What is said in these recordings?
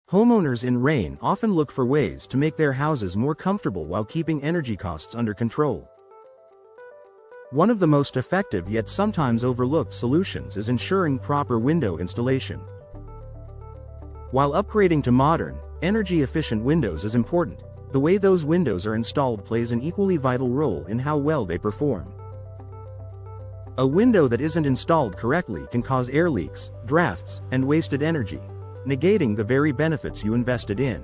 Homeowners in Rayne often look for ways to make their houses more comfortable while keeping energy costs under control. One of the most effective yet sometimes overlooked solutions is ensuring proper window installation. While upgrading to modern, energy-efficient windows is important, the way those windows are installed plays an equally vital role in how well they perform. A window that isn't installed correctly can cause air leaks, drafts, and wasted energy, negating the very benefits you invested in.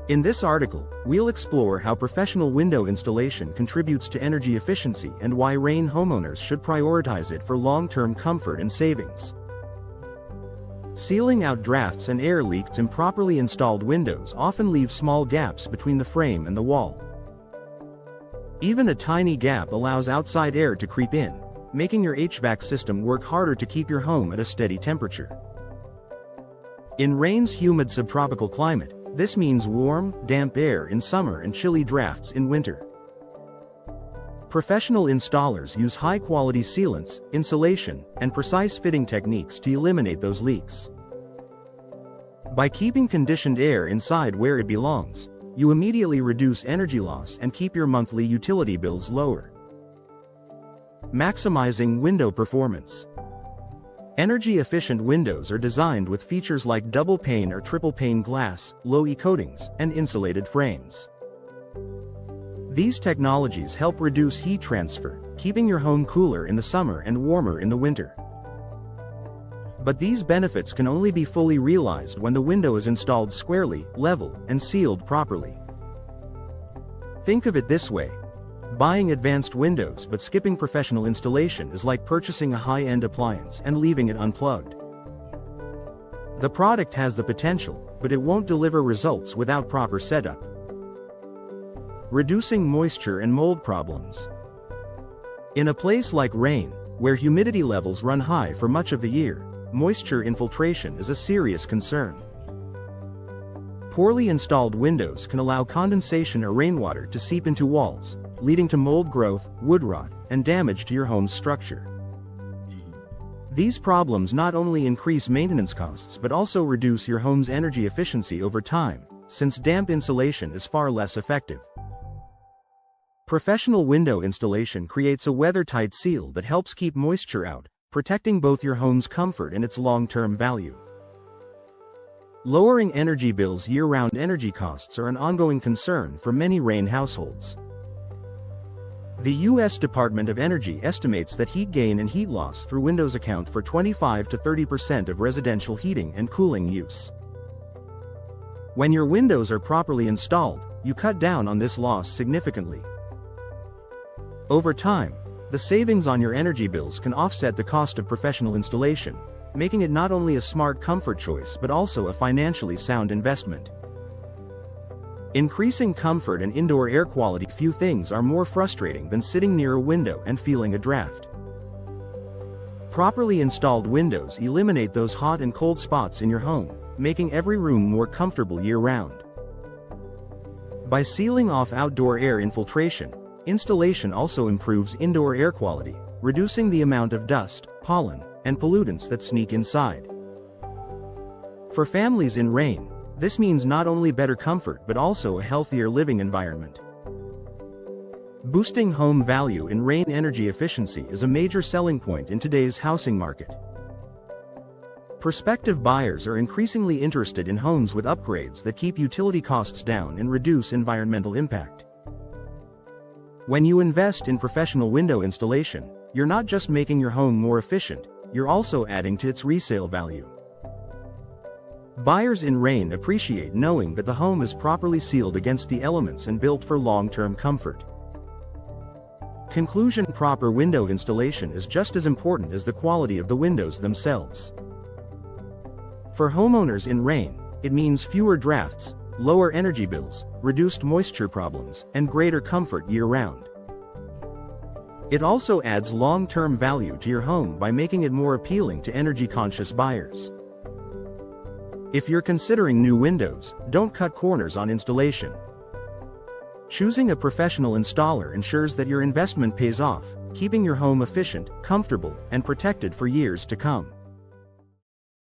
In this article, we'll explore how professional window installation contributes to energy efficiency and why Rayne homeowners should prioritize it for long-term comfort and savings. Sealing out drafts and air leaks. Improperly installed windows often leave small gaps between the frame and the wall. Even a tiny gap allows outside air to creep in, making your HVAC system work harder to keep your home at a steady temperature. In Rayne's humid subtropical climate, this means warm, damp air in summer and chilly drafts in winter. Professional installers use high-quality sealants, insulation, and precise fitting techniques to eliminate those leaks. By keeping conditioned air inside where it belongs, you immediately reduce energy loss and keep your monthly utility bills lower. Maximizing window performance. Energy-efficient windows are designed with features like double-pane or triple-pane glass, low-E coatings, and insulated frames. These technologies help reduce heat transfer, keeping your home cooler in the summer and warmer in the winter. But these benefits can only be fully realized when the window is installed squarely, level, and sealed properly. Think of it this way: buying advanced windows but skipping professional installation is like purchasing a high-end appliance and leaving it unplugged. The product has the potential, but it won't deliver results without proper setup. Reducing moisture and mold problems. In a place like Rayne, where humidity levels run high for much of the year, moisture infiltration is a serious concern. Poorly installed windows can allow condensation or rainwater to seep into walls, leading to mold growth, wood rot, and damage to your home's structure. These problems not only increase maintenance costs but also reduce your home's energy efficiency over time, since damp insulation is far less effective. Professional window installation creates a weather-tight seal that helps keep moisture out, protecting both your home's comfort and its long-term value. Lowering energy bills. Year-round energy costs are an ongoing concern for many Rayne households. The U.S. Department of Energy estimates that heat gain and heat loss through windows account for 25 to 30% of residential heating and cooling use. When your windows are properly installed, you cut down on this loss significantly. Over time, the savings on your energy bills can offset the cost of professional installation, making it not only a smart comfort choice but also a financially sound investment. Increasing comfort and indoor air quality. Few things are more frustrating than sitting near a window and feeling a draft. Properly installed windows eliminate those hot and cold spots in your home, making every room more comfortable year-round. By sealing off outdoor air infiltration, installation also improves indoor air quality, reducing the amount of dust, pollen, and pollutants that sneak inside. For families in Rayne, this means not only better comfort but also a healthier living environment. Boosting home value in Rayne. Energy efficiency is a major selling point in today's housing market. Prospective buyers are increasingly interested in homes with upgrades that keep utility costs down and reduce environmental impact. When you invest in professional window installation, you're not just making your home more efficient, you're also adding to its resale value. Buyers in Rayne appreciate knowing that the home is properly sealed against the elements and built for long-term comfort. Conclusion: proper window installation is just as important as the quality of the windows themselves. For homeowners in Rayne, it means fewer drafts, lower energy bills, reduced moisture problems, and greater comfort year-round. It also adds long-term value to your home by making it more appealing to energy-conscious buyers. If you're considering new windows, don't cut corners on installation. Choosing a professional installer ensures that your investment pays off, keeping your home efficient, comfortable, and protected for years to come.